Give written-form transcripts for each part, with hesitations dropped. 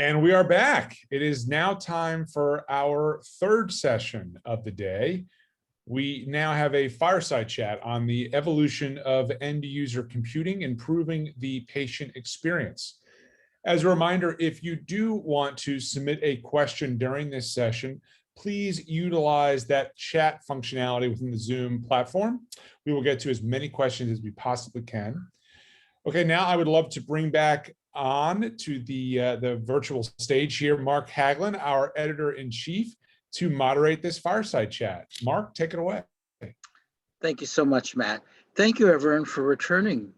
And we are back. It is now time for our third session of the day. We now have a fireside chat on the evolution of end user computing, improving the patient experience. As a reminder, if you do want to submit a question during this session, please utilize that chat functionality within the Zoom platform. We will get to as many questions as we possibly can. Okay, now I would love to bring back on to the virtual stage here, Mark Haglin, our editor-in-chief, to moderate this fireside chat. Mark, take it away. Thank you so much, Matt. Thank you, everyone, for returning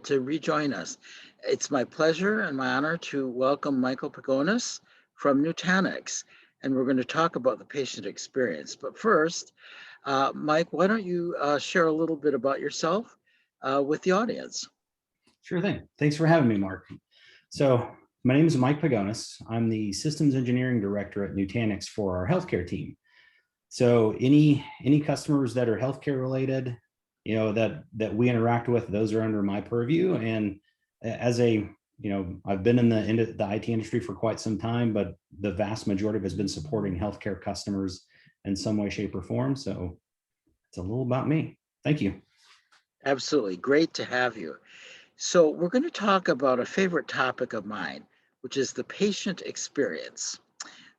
to rejoin us. It's my pleasure and my honor to welcome Michael Pagonis from Nutanix, and we're going to talk about the patient experience. But first, Mike, why don't you share a little bit about yourself with the audience? Sure thing. Thanks for having me, Mark. So my name is Mike Pagonis. I'm the Systems Engineering Director at Nutanix for our healthcare team. So any customers that are healthcare related, that we interact with, those are under my purview. And as I've been in the IT industry for quite some time, but the vast majority of it has been supporting healthcare customers in some way, shape, or form. So it's a little about me. Thank you. Absolutely. Great to have you. So we're going to talk about a favorite topic of mine, which is the patient experience.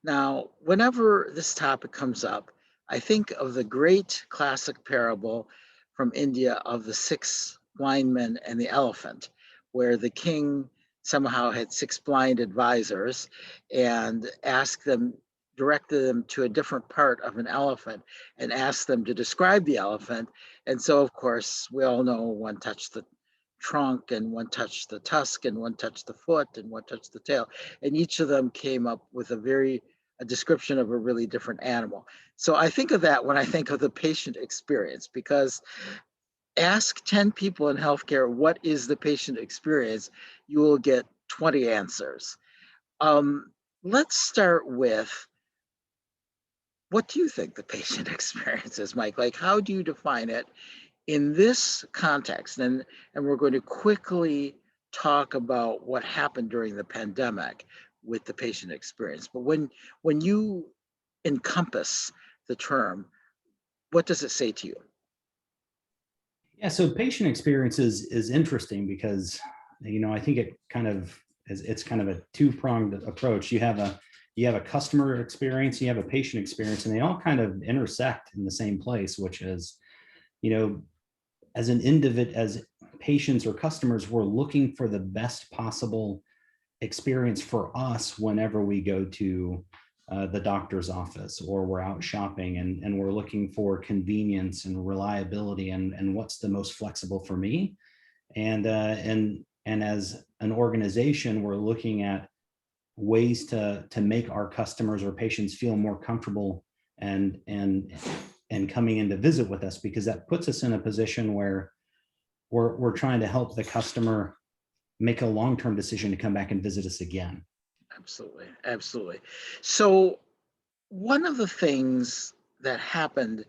Now, whenever this topic comes up, I think of the great classic parable from India of the 6 blind men and the elephant, where the king somehow had 6 blind advisors and directed them to a different part of an elephant and asked them to describe the elephant. And so, of course, we all know one touched the trunk and one touched the tusk and one touched the foot and one touched the tail. And each of them came up with a description of a really different animal. So I think of that when I think of the patient experience, because ask 10 people in healthcare, what is the patient experience? You will get 20 answers. Let's start with, what do you think the patient experience is, Mike? Like, how do you define it in this context? And we're going to quickly talk about what happened during the pandemic with the patient experience. But when you encompass the term, what does it say to you? Yeah, so patient experience is interesting because, I think it's kind of a two-pronged approach. You have a customer experience, you have a patient experience, and they all kind of intersect in the same place, which is, as patients or customers, we're looking for the best possible experience for us whenever we go to the doctor's office or we're out shopping, and we're looking for convenience and reliability and what's the most flexible for me. And as an organization, we're looking at ways to make our customers or patients feel more comfortable and coming in to visit with us, because that puts us in a position where we're trying to help the customer make a long-term decision to come back and visit us again. Absolutely, absolutely. So one of the things that happened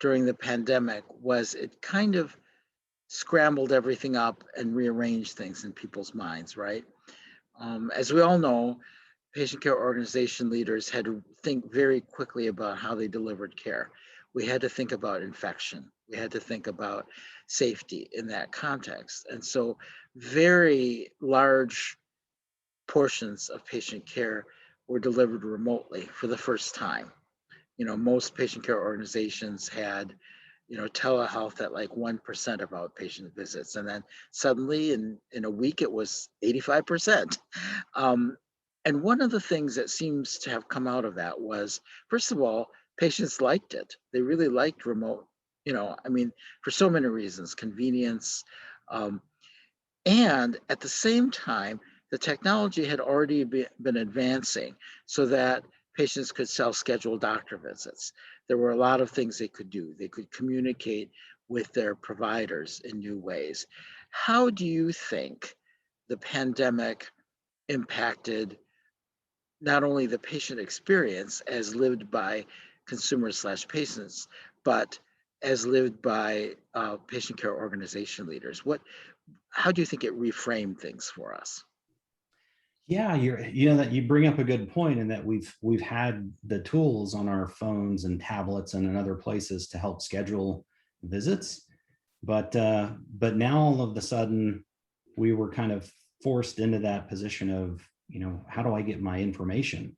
during the pandemic was it kind of scrambled everything up and rearranged things in people's minds, right? As we all know, patient care organization leaders had to think very quickly about how they delivered care. We had to think about infection. We had to think about safety in that context. And so very large portions of patient care were delivered remotely for the first time. Most patient care organizations had, telehealth at like 1% of outpatient visits. And then suddenly in a week, it was 85%. And one of the things that seems to have come out of that was, first of all, patients liked it. They really liked remote, for so many reasons, convenience. And at the same time, the technology had already been advancing so that patients could self-schedule doctor visits. There were a lot of things they could do. They could communicate with their providers in new ways. How do you think the pandemic impacted not only the patient experience as lived by consumers/patients, but as lived by patient care organization leaders? How do you think it reframed things for us? Yeah, that you bring up a good point, in that we've had the tools on our phones and tablets and in other places to help schedule visits, but now all of a sudden we were kind of forced into that position of, how do I get my information?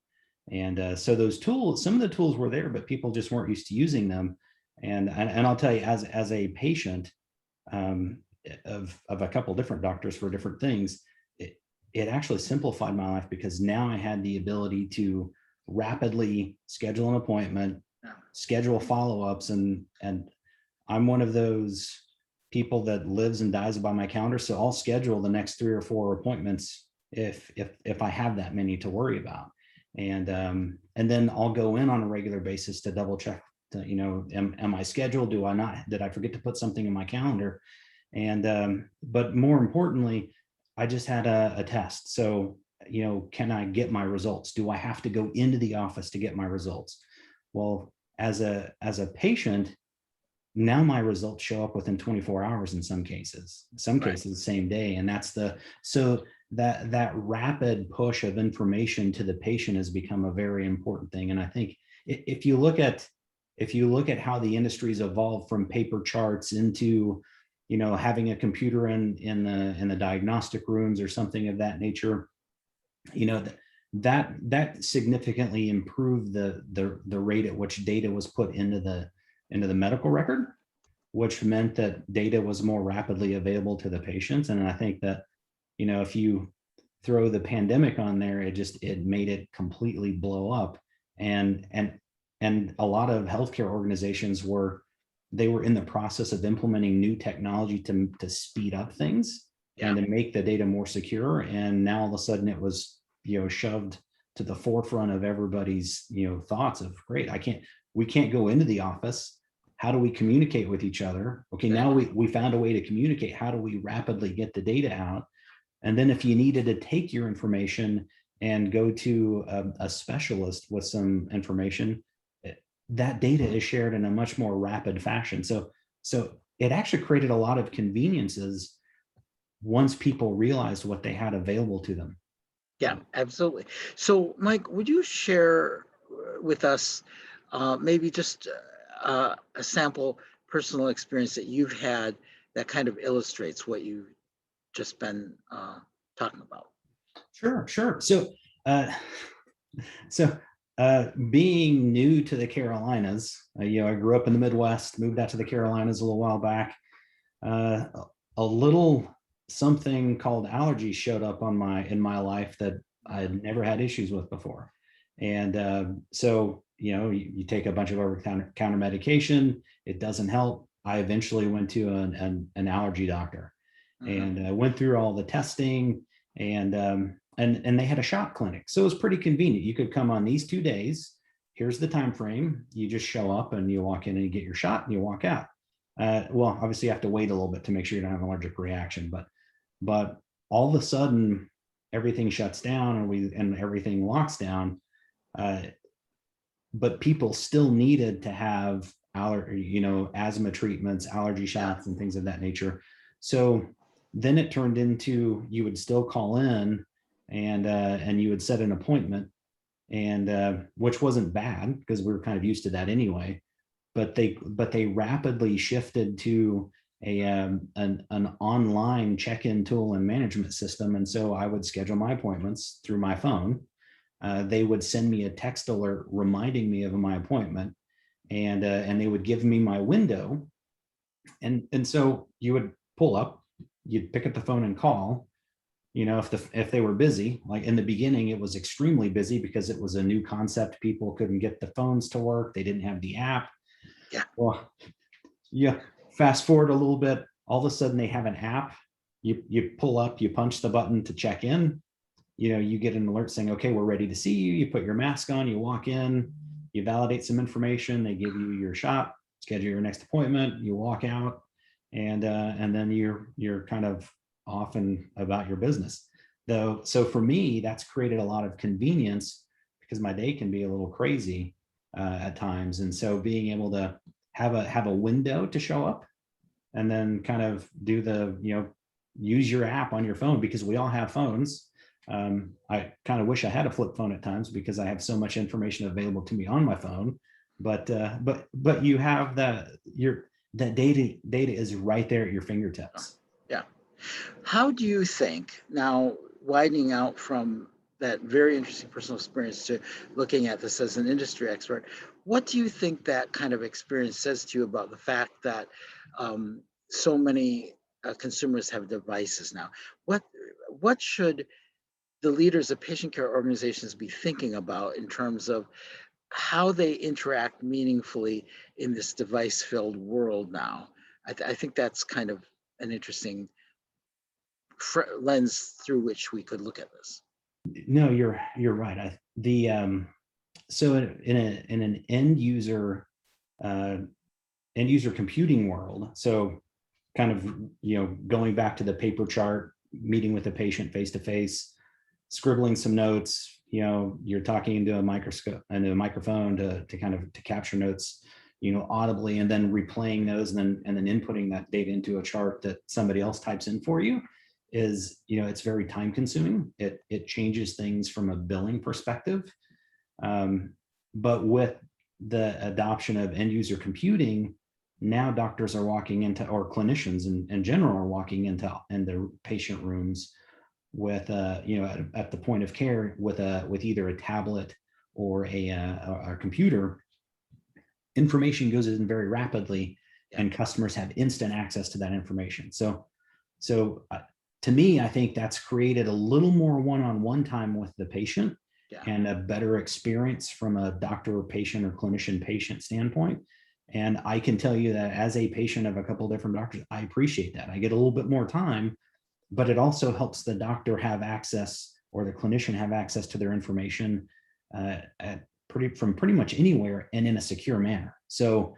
And so those tools, some of the tools were there, but people just weren't used to using them. And I'll tell you, as a patient, um, of a couple different doctors for different things, it actually simplified my life, because now I had the ability to rapidly schedule an appointment, Yeah. schedule follow-ups, and I'm one of those people that lives and dies by my calendar. So I'll schedule the next 3 or 4 appointments if I have that many to worry about. And then I'll go in on a regular basis to double check, am I scheduled? Do I not? Did I forget to put something in my calendar? But more importantly, I just had a test. So, can I get my results? Do I have to go into the office to get my results? Well, as a patient, now my results show up within 24 hours in some cases, Right. same day. And so that rapid push of information to the patient has become a very important thing. And I think if you look at how the industry's evolved from paper charts into, having a computer in the diagnostic rooms or something of that nature, that significantly improved the rate at which data was put into the medical record, which meant that data was more rapidly available to the patients. And I think that, if you throw the pandemic on there, it made it completely blow up. And a lot of healthcare organizations were in the process of implementing new technology to speed up things, Yeah. and to make the data more secure. And now all of a sudden it was, shoved to the forefront of everybody's, thoughts of, great, we can't go into the office. How do we communicate with each other? Okay, now we found a way to communicate. How do we rapidly get the data out? And then if you needed to take your information and go to a specialist with some information, that data is shared in a much more rapid fashion. So it actually created a lot of conveniences once people realized what they had available to them. Yeah, absolutely. So, Mike, would you share with us maybe just a sample personal experience that you've had that kind of illustrates what you've just been talking about? Sure. Being new to the Carolinas, I grew up in the Midwest, moved out to the Carolinas a little while back. A little something called allergies showed up in my life that I had never had issues with before. And so, you take a bunch of over-the-counter medication, it doesn't help. I eventually went to an allergy doctor, and went through all the testing, and they had a shot clinic. So it was pretty convenient. You could come on these 2 days. Here's the time frame. You just show up and you walk in and you get your shot and you walk out. Well, obviously you have to wait a little bit to make sure you don't have an allergic reaction, but all of a sudden everything shuts down and everything locks down. But people still needed to have asthma treatments, allergy shots, and things of that nature. So then it turned into, you would still call in and you would set an appointment, and which wasn't bad because we were kind of used to that anyway. But they rapidly shifted to an online check-in tool and management system. And so I would schedule my appointments through my phone. They would send me a text alert reminding me of my appointment, and they would give me my window. And so you would pull up, you'd pick up the phone and call. If they were busy, like in the beginning, it was extremely busy because it was a new concept. People couldn't get the phones to work. They didn't have the app. Yeah. Well, yeah. Fast forward a little bit, all of a sudden they have an app. You pull up, you punch the button to check in. You get an alert saying, okay, we're ready to see you. You put your mask on, you walk in, you validate some information, they give you your shot, schedule your next appointment, you walk out, and then you're kind of off and about your business. So for me, that's created a lot of convenience because my day can be a little crazy at times. And so being able to have a window to show up and then kind of do use your app on your phone, because we all have phones. I kind of wish I had a flip phone at times because I have so much information available to me on my phone. But you have that data is right there at your fingertips. Yeah. How do you think, now widening out from that very interesting personal experience to looking at this as an industry expert, what do you think that kind of experience says to you about the fact that so many consumers have devices now? What should the leaders of patient care organizations be thinking about in terms of how they interact meaningfully in this device-filled world now? I think that's kind of an interesting lens through which we could look at this. No, you're right. So in an end user computing world, so kind of going back to the paper chart, meeting with the patient face to face, scribbling some notes, you're talking into a microphone to kind of to capture notes audibly, and then replaying those, and then inputting that data into a chart that somebody else types in for you is, it's very time consuming. It changes things from a billing perspective. But with the adoption of end user computing, now doctors are walking into, or clinicians in general are walking into patient rooms with at the point of care with either a tablet or a computer. Information goes in very rapidly, and customers have instant access to that information. So to me, I think that's created a little more one-on-one time with the patient, and a better experience from a doctor or patient or clinician patient standpoint. And I can tell you that as a patient of a couple of different doctors, I appreciate that. I get a little bit more time, but it also helps the doctor have access, or the clinician have access to their information from pretty much anywhere and in a secure manner. So,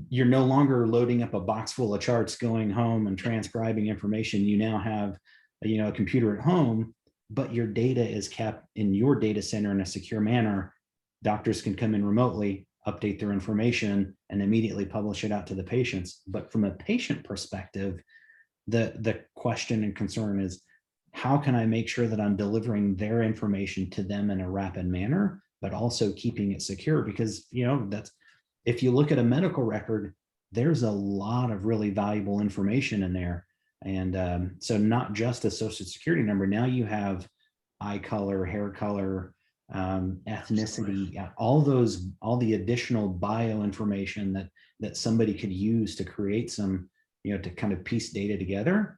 you're no longer loading up a box full of charts, going home and transcribing information. You now have, a computer at home, but your data is kept in your data center in a secure manner. Doctors can come in remotely, update their information, and immediately publish it out to the patients. But from a patient perspective, the question and concern is, how can I make sure that I'm delivering their information to them in a rapid manner, but also keeping it secure? Because, that's, if you look at a medical record, there's a lot of really valuable information in there. And so not just a social security number, now you have eye color, hair color, ethnicity, all the additional bio information that somebody could use to create some, to kind of piece data together.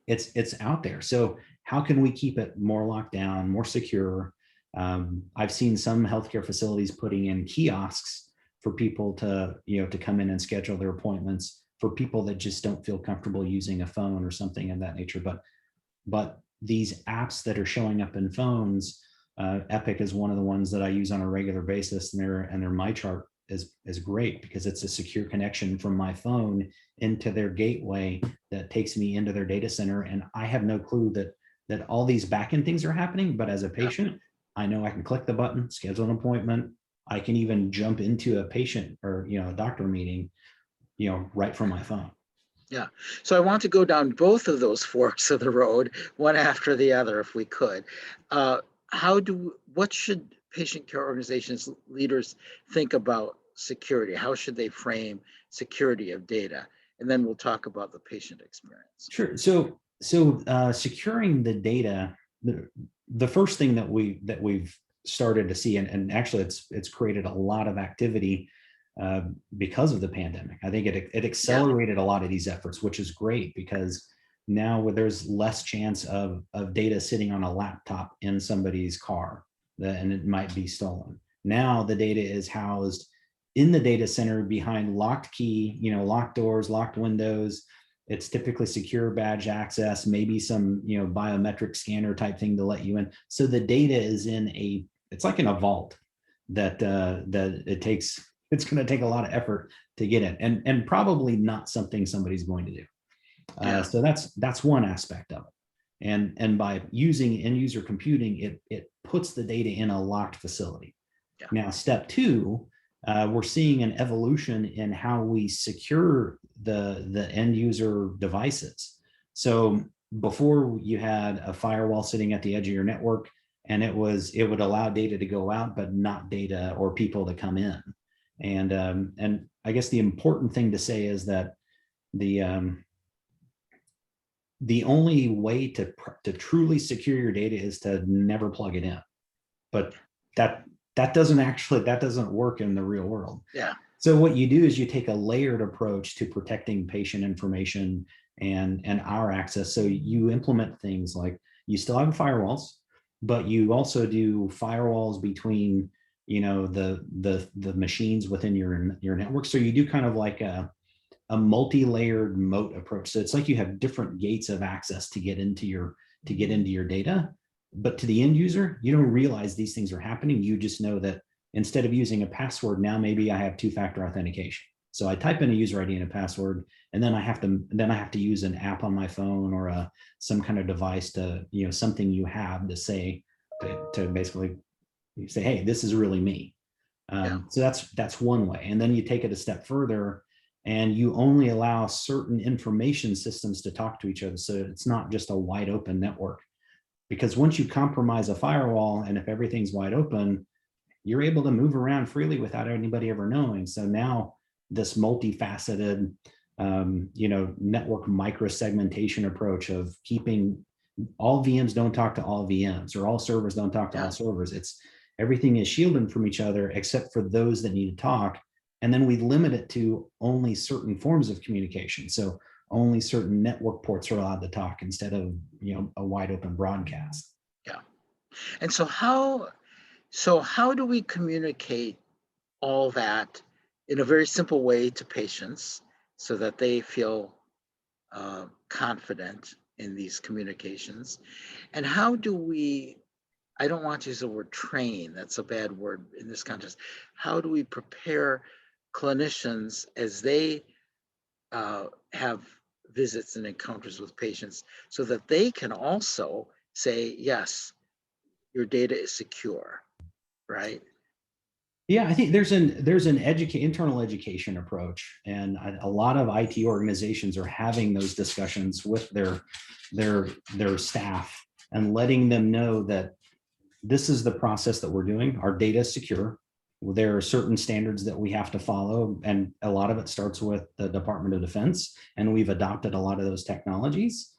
It's out there. So how can we keep it more locked down, more secure? I've seen some healthcare facilities putting in kiosks for people to, to come in and schedule their appointments, for people that just don't feel comfortable using a phone or something of that nature. But these apps that are showing up in phones, Epic is one of the ones that I use on a regular basis, and their MyChart is great because it's a secure connection from my phone into their gateway that takes me into their data center. And I have no clue that all these backend things are happening, but as a patient, I know I can click the button, schedule an appointment. I can even jump into a patient or, a doctor meeting, right from my phone. Yeah. So I want to go down both of those forks of the road, one after the other, if we could. What should patient care organizations leaders think about security? How should they frame security of data? And then we'll talk about the patient experience. Sure. So securing the data, the first thing that we've started to see, and actually it's created a lot of activity because of the pandemic. I think it accelerated a lot of these efforts, which is great, because now there's less chance of data sitting on a laptop in somebody's car and it might be stolen. Now the data is housed in the data center behind locked key, locked doors, locked windows. It's typically secure badge access, maybe some, biometric scanner type thing to let you in. So the data is it's like in a vault that it's going to take a lot of effort to get in, and probably not something somebody's going to do. So that's one aspect of it. And by using end user computing, it puts the data in a locked facility. Now, step two, we're seeing an evolution in how we secure the end user devices. So before you had a firewall sitting at the edge of your network, and it would allow data to go out, but not data or people to come in. And I guess the important thing to say is that the only way to truly secure your data is to never plug it in. But that doesn't work in the real world. Yeah. So what you do is you take a layered approach to protecting patient information and our access. So you implement things like you still have firewalls, but you also do firewalls between, you know, the machines within your network. So you do kind of like a multi-layered moat approach. So it's like you have different gates of access to get into your data, but to the end user, you don't realize these things are happening. You just know that instead of using a password, now maybe I have two-factor authentication. So I type in a user ID and a password, and then I have to use an app on my phone or some kind of device to, you know, something you have to say to basically say, hey, this is really me. So that's one way. And then you take it a step further, and you only allow certain information systems to talk to each other. So it's not just a wide open network, because once you compromise a firewall, and if everything's wide open, you're able to move around freely without anybody ever knowing. So now this multifaceted, you know, network microsegmentation approach of keeping all VMs don't talk to all VMs, or all servers don't talk to all servers. It's everything is shielded from each other except for those that need to talk. And then we limit it to only certain forms of communication. So only certain network ports are allowed to talk instead of, you know, a wide open broadcast. Yeah. And so how do we communicate all that in a very simple way to patients so that they feel confident in these communications? And how do we, I don't want to use the word train, that's a bad word in this context. How do we prepare clinicians as they have visits and encounters with patients so that they can also say, yes, your data is secure, right? Yeah, I think there's an internal education approach, and a lot of IT organizations are having those discussions with their staff and letting them know that this is the process that we're doing. Our data is secure. There are certain standards that we have to follow, and a lot of it starts with the Department of Defense, and we've adopted a lot of those technologies.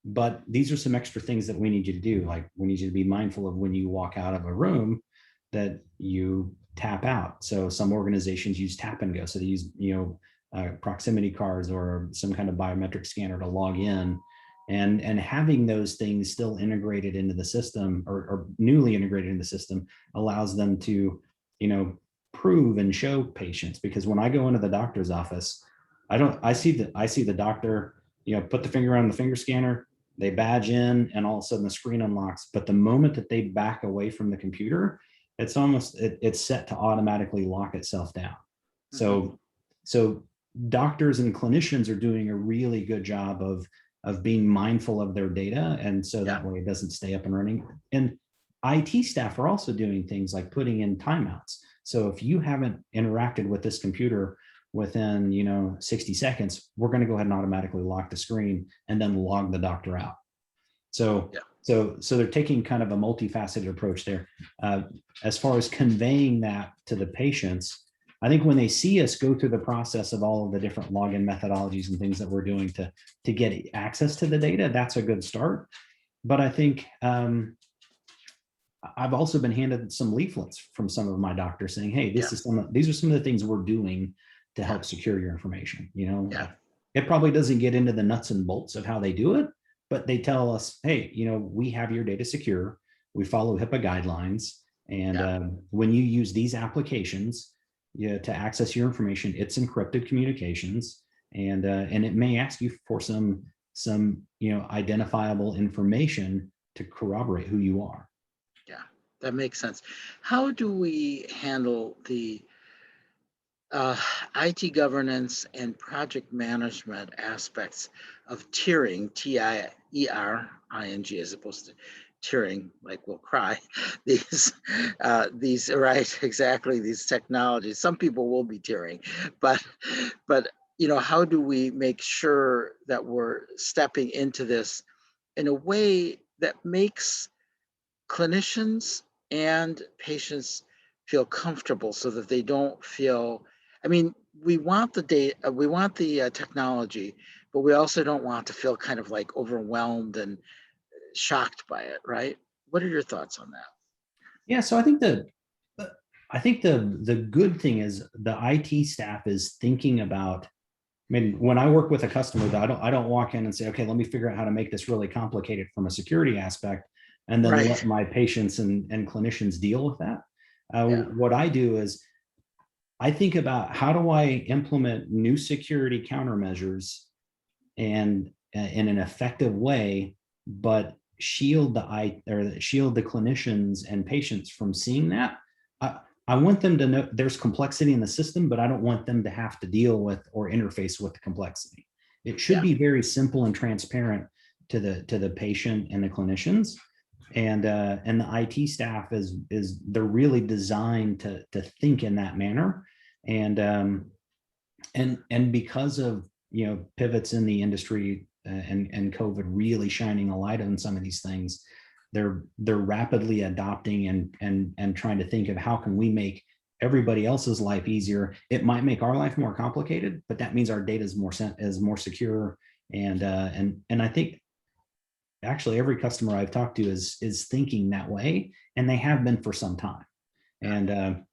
But these are some extra things that we need you to do. Like, we need you to be mindful of when you walk out of a room that you tap out. So some organizations use tap and go. So they use, you know, proximity cards or some kind of biometric scanner to log in. And having those things still integrated into the system, or newly integrated in the system, allows them to, you know, prove and show patients. Because when I go into the doctor's office, I see the doctor, you know, put the finger on the finger scanner, they badge in, and all of a sudden the screen unlocks. But the moment that they back away from the computer, it's set to automatically lock itself down. So doctors and clinicians are doing a really good job of being mindful of their data, and so that way it doesn't stay up and running. And IT staff are also doing things like putting in timeouts. So if you haven't interacted with this computer within, you know, 60 seconds, we're going to go ahead and automatically lock the screen and then log the doctor out. So they're taking kind of a multifaceted approach there. As far as conveying that to the patients, I think when they see us go through the process of all of the different login methodologies and things that we're doing to get access to the data, that's a good start. But I think I've also been handed some leaflets from some of my doctors saying, hey, these are some of the things we're doing to help secure your information. You know, it probably doesn't get into the nuts and bolts of how they do it, but they tell us, hey, you know, we have your data secure. We follow HIPAA guidelines. And when you use these applications, to access your information, it's encrypted communications, and it may ask you for some you know, identifiable information to corroborate who you are. Yeah, that makes sense. How do we handle the IT governance and project management aspects of tiering, T-I-E-R-I-N-G, as opposed to tiering, like we'll cry, these right, exactly, these technologies. Some people will be tiering, but how do we make sure that we're stepping into this in a way that makes clinicians and patients feel comfortable so that they don't feel, I mean, we want the data, we want the technology, but we also don't want to feel kind of like overwhelmed and shocked by it, right? What are your thoughts on that? Yeah, so I think the good thing is the IT staff is thinking about. I mean, when I work with a customer, I don't walk in and say, okay, let me figure out how to make this really complicated from a security aspect, and then let Right. my patients and clinicians deal with that. Yeah. What I do is I think about how do I implement new security countermeasures and in an effective way, but shield shield the clinicians and patients from seeing that. I want them to know there's complexity in the system, but I don't want them to have to deal with or interface with the complexity. It should Yeah. be very simple and transparent to the patient and the clinicians. And the IT staff is they're really designed to think in that manner. And because of pivots in the industry and COVID really shining a light on some of these things, they're rapidly adopting and trying to think of how can we make everybody else's life easier. It might make our life more complicated, but that means our data is more secure. And I think actually every customer I've talked to is thinking that way, and they have been for some time. And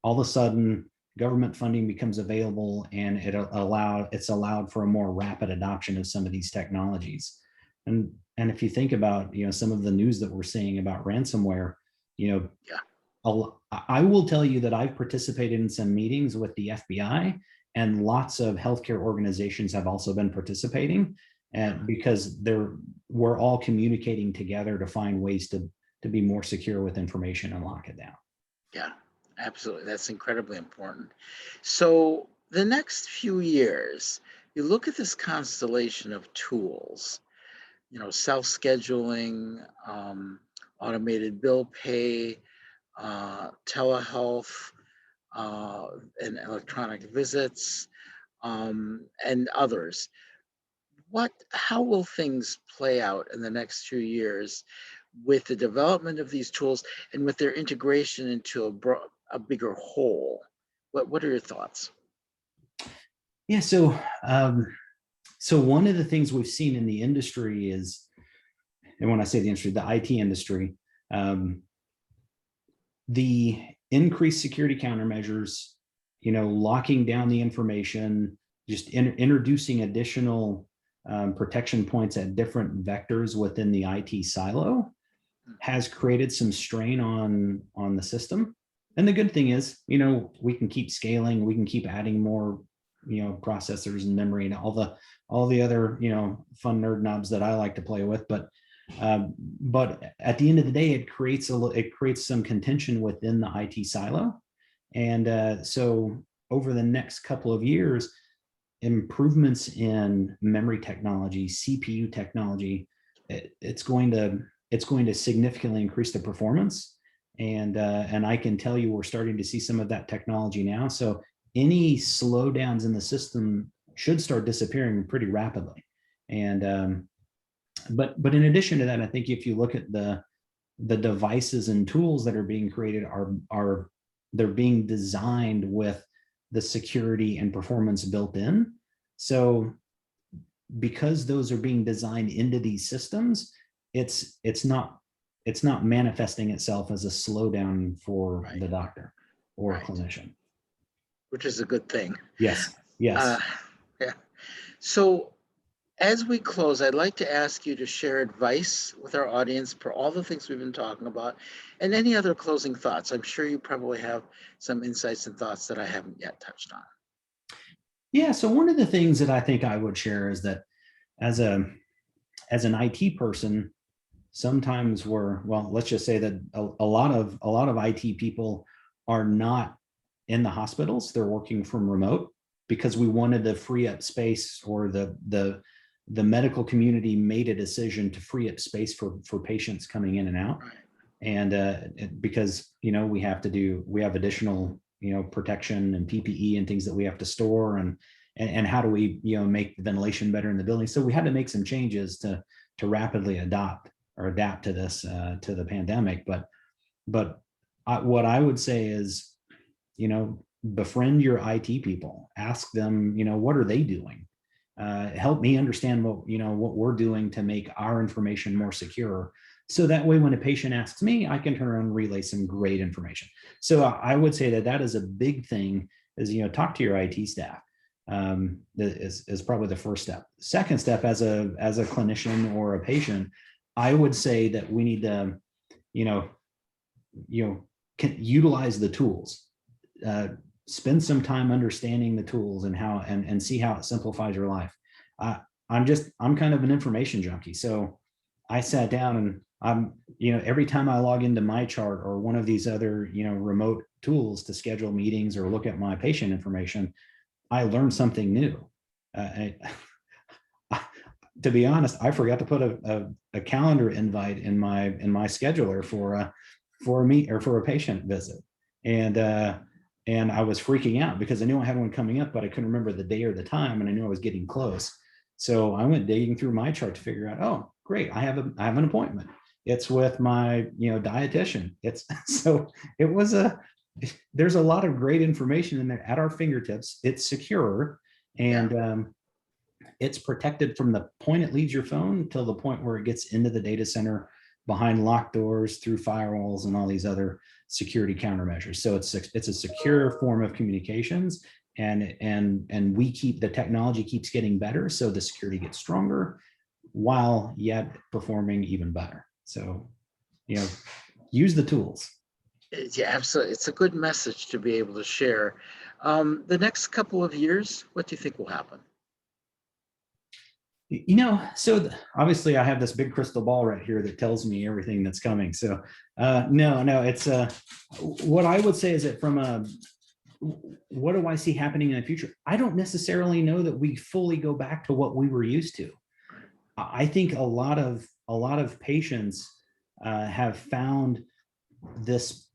all of a sudden government funding becomes available, and it's allowed for a more rapid adoption of some of these technologies. And if you think about some of the news that we're seeing about ransomware, Yeah. I will tell you that I've participated in some meetings with the FBI, and lots of healthcare organizations have also been participating, and because we're all communicating together to find ways to be more secure with information and lock it down. Yeah, absolutely. That's incredibly important. So the next few years, you look at this constellation of tools, self-scheduling, automated bill pay, telehealth, and electronic visits, and others. How will things play out in the next few years with the development of these tools and with their integration into a bigger whole? What are your thoughts? Yeah, so one of the things we've seen in the industry is, and when I say the industry, the IT industry, the increased security countermeasures, locking down the information, just introducing additional protection points at different vectors within the IT silo has created some strain on the system. And the good thing is, we can keep scaling, we can keep adding more, processors and memory and all the other, fun nerd knobs that I like to play with. But at the end of the day, it creates some contention within the IT silo. And so over the next couple of years, improvements in memory technology, CPU technology, it's going to significantly increase the performance. And I can tell you we're starting to see some of that technology now. So any slowdowns in the system should start disappearing pretty rapidly. And but in addition to that, I think if you look at the devices and tools that are being created they're being designed with the security and performance built in. So because those are being designed into these systems, it's not manifesting itself as a slowdown for the doctor or clinician, which is a good thing. Yes. Yeah. So as we close, I'd like to ask you to share advice with our audience for all the things we've been talking about, and any other closing thoughts. I'm sure you probably have some insights and thoughts that I haven't yet touched on. Yeah. So one of the things that I think I would share is that as an IT person, sometimes let's just say that a lot of IT people are not in the hospitals. They're working from remote because we wanted to free up space, or the medical community made a decision to free up space for patients coming in and out. And because, we have additional, protection and PPE and things that we have to store. and how do we, make the ventilation better in the building. So we had to make some changes to rapidly adapt to this, to the pandemic. But what I would say is, befriend your IT people, ask them, what are they doing? Help me understand what we're doing to make our information more secure. So that way, when a patient asks me, I can turn around and relay some great information. So I would say that is a big thing, is, talk to your IT staff. Is probably the first step. Second step, as a clinician or a patient, I would say that we need to, can utilize the tools. Spend some time understanding the tools and how and see how it simplifies your life. I'm kind of an information junkie. So I sat down and every time I log into MyChart or one of these other, remote tools to schedule meetings or look at my patient information, I learned something new. To be honest, I forgot to put a calendar invite in my scheduler for a patient visit. And I was freaking out because I knew I had one coming up, but I couldn't remember the day or the time, and I knew I was getting close. So I went digging through MyChart to figure out, oh, great, I have an appointment. It's with my dietitian. There's a lot of great information in there at our fingertips. It's secure, and it's protected from the point it leaves your phone till the point where it gets into the data center, behind locked doors, through firewalls, and all these other security countermeasures. So it's a secure form of communications, and the technology keeps getting better, so the security gets stronger while yet performing even better. So, use the tools. Yeah, absolutely. It's a good message to be able to share. The next couple of years, what do you think will happen? So obviously I have this big crystal ball right here that tells me everything that's coming. So no, it's what I would say is that what do I see happening in the future? I don't necessarily know that we fully go back to what we were used to. I think a lot of patients have found this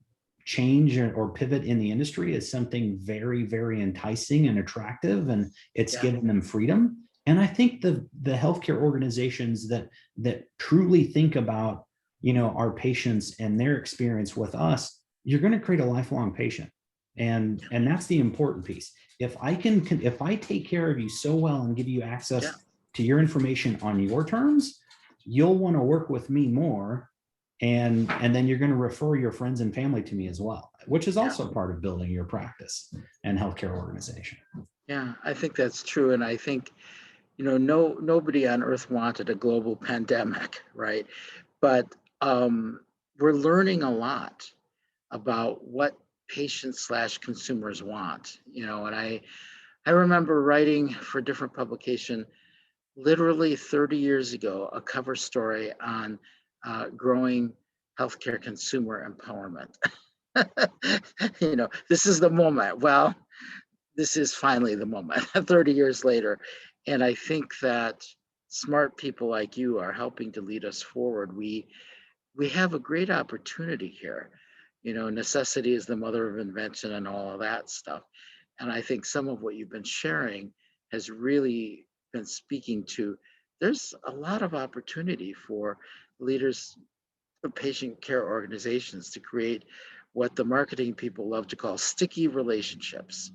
change or pivot in the industry as something very, very enticing and attractive, and it's given them freedom. And I think the healthcare organizations that truly think about, our patients and their experience with us, you're going to create a lifelong patient. And that's the important piece. If I take care of you so well and give you access to your information on your terms, you'll want to work with me more. And then you're going to refer your friends and family to me as well, which is also part of building your practice and healthcare organization. Yeah, I think that's true. And I think, nobody on earth wanted a global pandemic, right? But we're learning a lot about what patients/consumers want, and I remember writing for a different publication literally 30 years ago, a cover story on growing healthcare consumer empowerment. This is the moment. Well, this is finally the moment 30 years later. And I think that smart people like you are helping to lead us forward. We have a great opportunity here. Necessity is the mother of invention and all of that stuff. And I think some of what you've been sharing has really been speaking to, there's a lot of opportunity for leaders of patient care organizations to create what the marketing people love to call sticky relationships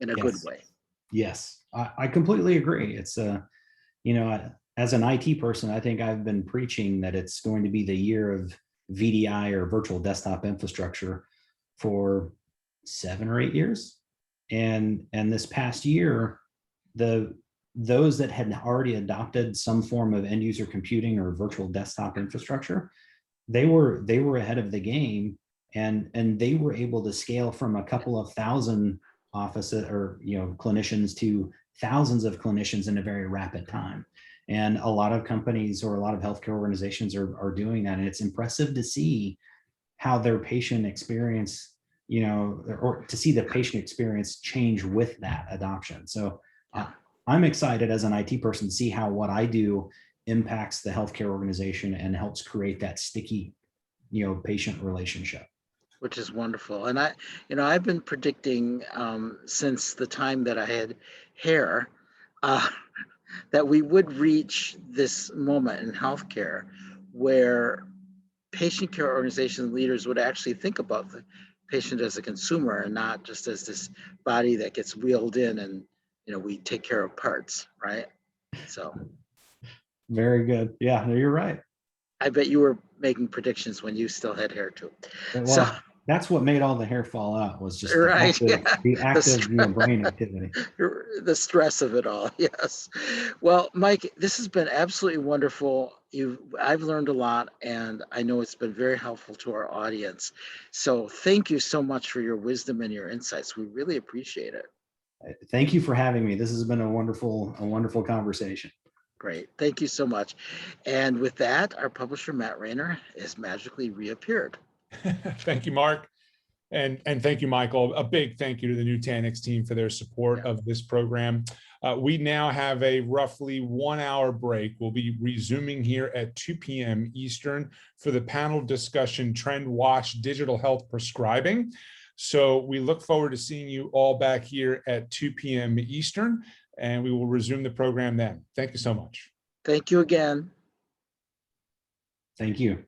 in a good way. Yes, I completely agree. It's as an IT person, I think I've been preaching that it's going to be the year of VDI, or virtual desktop infrastructure, for 7 or 8 years. And this past year, those that had already adopted some form of end user computing or virtual desktop infrastructure, they were ahead of the game, and they were able to scale from a couple of thousand offices or clinicians to thousands of clinicians in a very rapid time. And a lot of companies or a lot of healthcare organizations are doing that, and it's impressive to see how their patient experience, or to see the patient experience change with that adoption. So I'm excited as an IT person to see how what I do impacts the healthcare organization and helps create that sticky, patient relationship. which is wonderful. And I've been predicting since the time that I had hair uh, that we would reach this moment in healthcare where patient care organization leaders would actually think about the patient as a consumer and not just as this body that gets wheeled in and we take care of parts, right? So Very good. Yeah, no, you're right. I bet you were making predictions when you still had hair too. So Well, that's what made all the hair fall out, was just right, yeah, the the active, stress, brain activity. the stress of it all. Yes. Well, Mike, this has been absolutely wonderful. I've learned a lot, and I know it's been very helpful to our audience. So thank you so much for your wisdom and your insights. We really appreciate it. Thank you for having me. This has been a wonderful conversation. Great. Thank you so much. And with that, our publisher, Matt Rayner, has magically reappeared. Thank you, Mark. And thank you, Michael. A big thank you to the Nutanix team for their support of this program. We now have a roughly 1 hour break. We'll be resuming here at 2 p.m. Eastern for the panel discussion, Trend Watch Digital Health Prescribing. So we look forward to seeing you all back here at 2 p.m. Eastern, and we will resume the program then. Thank you so much. Thank you again. Thank you.